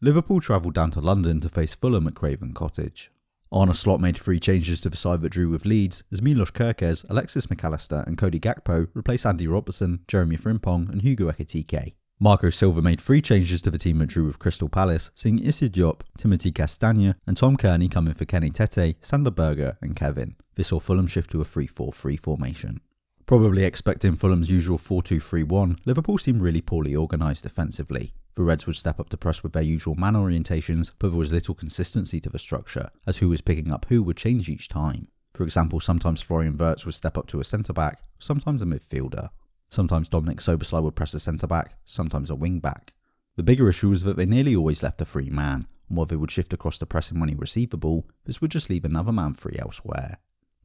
Liverpool travelled down to London to face Fulham at Craven Cottage. Arne Slot made 3 changes to the side that drew with Leeds as Milos Kerkez, Alexis McAllister and Cody Gakpo replaced Andy Robertson, Jeremy Frimpong and Hugo Ekitike. Marco Silva made 3 changes to the team that drew with Crystal Palace, seeing Issa Diop, Timothy Castagne and Tom Kearney come in for Kenny Tete, Sander Berger and Kevin. This saw Fulham shift to a 3-4-3 formation. Probably expecting Fulham's usual 4-2-3-1, Liverpool seemed really poorly organised defensively. The Reds would step up to press with their usual man orientations, but there was little consistency to the structure, as who was picking up who would change each time. For example, sometimes Florian Wirtz would step up to a centre-back, sometimes a midfielder. Sometimes Dominic Szoboszlai would press a centre-back, sometimes a wing-back. The bigger issue was that they nearly always left a free man, and while they would shift across to pressing when he received the ball, this would just leave another man free elsewhere.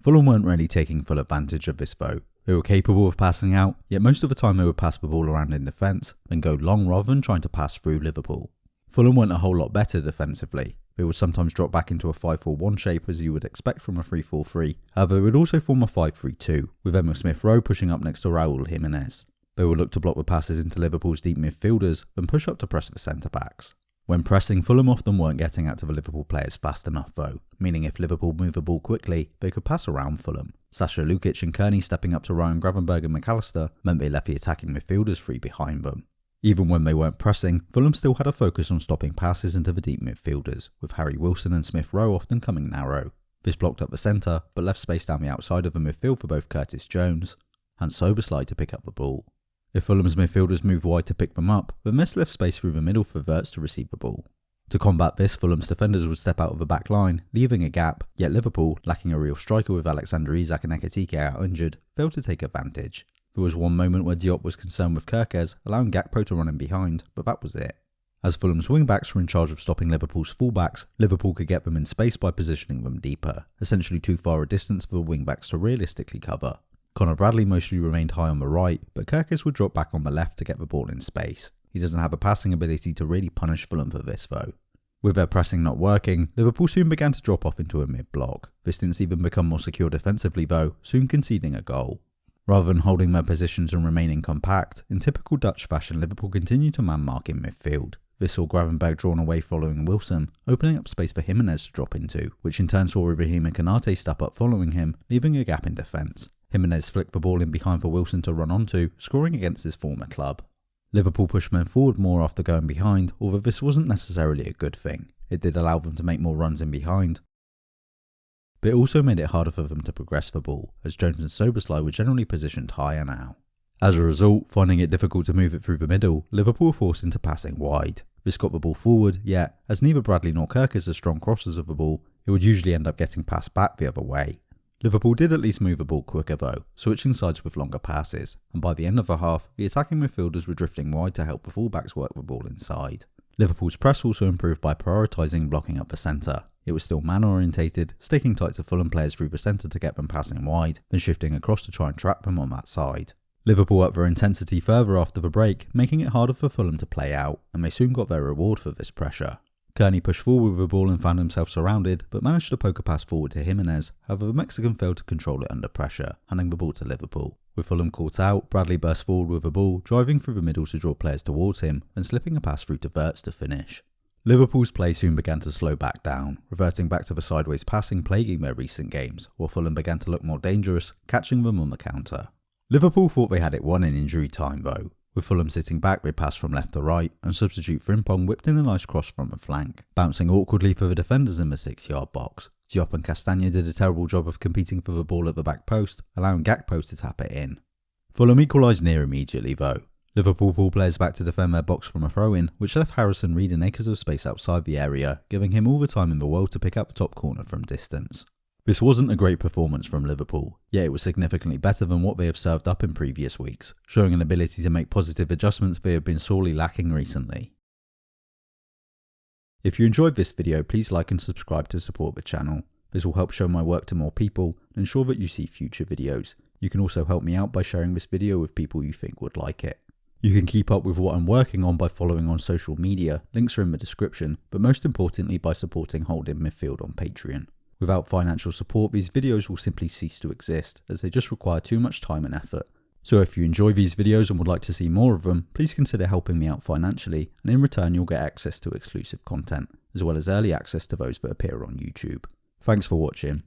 Fulham weren't really taking full advantage of this though. They were capable of passing out, yet most of the time they would pass the ball around in defence, then go long rather than trying to pass through Liverpool. Fulham weren't a whole lot better defensively. They would sometimes drop back into a 5-4-1 shape as you would expect from a 3-4-3, however they would also form a 5-3-2, with Emil Smith-Rowe pushing up next to Raul Jimenez. They would look to block the passes into Liverpool's deep midfielders, then push up to press the centre-backs. When pressing, Fulham often weren't getting out to the Liverpool players fast enough though, meaning if Liverpool moved the ball quickly, they could pass around Fulham. Sasha Lukic and Kearney stepping up to Ryan Gravenberg and McAllister meant they left the attacking midfielders free behind them. Even when they weren't pressing, Fulham still had a focus on stopping passes into the deep midfielders, with Harry Wilson and Smith-Rowe often coming narrow. This blocked up the centre, but left space down the outside of the midfield for both Curtis Jones and Szoboszlai to pick up the ball. If Fulham's midfielders moved wide to pick them up, then this left space through the middle for Wirtz to receive the ball. To combat this, Fulham's defenders would step out of the back line, leaving a gap, yet Liverpool, lacking a real striker with Alexander Isak and Ekitike out injured, failed to take advantage. There was one moment where Diop was concerned with Kerkez, allowing Gakpo to run in behind, but that was it. As Fulham's wing-backs were in charge of stopping Liverpool's full-backs, Liverpool could get them in space by positioning them deeper, essentially too far a distance for the wing-backs to realistically cover. Conor Bradley mostly remained high on the right, but Kerkez would drop back on the left to get the ball in space. He doesn't have a passing ability to really punish Fulham for this though. With their pressing not working, Liverpool soon began to drop off into a mid-block. This didn't even become more secure defensively though, soon conceding a goal. Rather than holding their positions and remaining compact, in typical Dutch fashion Liverpool continued to man-mark in midfield. This saw Gravenberg drawn away following Wilson, opening up space for Jimenez to drop into, which in turn saw Ibrahima Konate step up following him, leaving a gap in defence. Jimenez flicked the ball in behind for Wilson to run onto, scoring against his former club. Liverpool pushed men forward more after going behind, although this wasn't necessarily a good thing. It did allow them to make more runs in behind, but it also made it harder for them to progress the ball, as Jones and Szoboszlai were generally positioned higher now. As a result, finding it difficult to move it through the middle, Liverpool were forced into passing wide. This got the ball forward, yet, as neither Bradley nor Kerkez are strong crossers of the ball, it would usually end up getting passed back the other way. Liverpool did at least move the ball quicker though, switching sides with longer passes, and by the end of the half, the attacking midfielders were drifting wide to help the fullbacks work the ball inside. Liverpool's press also improved by prioritising blocking up the centre. It was still man-orientated, sticking tight to Fulham players through the centre to get them passing wide, then shifting across to try and trap them on that side. Liverpool upped their intensity further after the break, making it harder for Fulham to play out, and they soon got their reward for this pressure. Kearney pushed forward with the ball and found himself surrounded, but managed to poke a pass forward to Jimenez, however the Mexican failed to control it under pressure, handing the ball to Liverpool. With Fulham caught out, Bradley burst forward with the ball, driving through the middle to draw players towards him, and slipping a pass through to Wirtz to finish. Liverpool's play soon began to slow back down, reverting back to the sideways passing plaguing their recent games, while Fulham began to look more dangerous, catching them on the counter. Liverpool thought they had it won in injury time though. With Fulham sitting back, they passed from left to right, and substitute Frimpong whipped in a nice cross from the flank, bouncing awkwardly for the defenders in the 6-yard box. Diop and Castagne did a terrible job of competing for the ball at the back post, allowing Gakpo to tap it in. Fulham equalised near immediately though. Liverpool pulled players back to defend their box from a throw-in, which left Harrison Reed in acres of space outside the area, giving him all the time in the world to pick up the top corner from distance. This wasn't a great performance from Liverpool, yet it was significantly better than what they have served up in previous weeks, showing an ability to make positive adjustments they have been sorely lacking recently. If you enjoyed this video, please like and subscribe to support the channel. This will help show my work to more people and ensure that you see future videos. You can also help me out by sharing this video with people you think would like it. You can keep up with what I'm working on by following on social media, links are in the description, but most importantly by supporting Holding Midfield on Patreon. Without financial support, these videos will simply cease to exist, as they just require too much time and effort. So if you enjoy these videos and would like to see more of them, please consider helping me out financially, and in return you'll get access to exclusive content, as well as early access to those that appear on YouTube. Thanks for watching.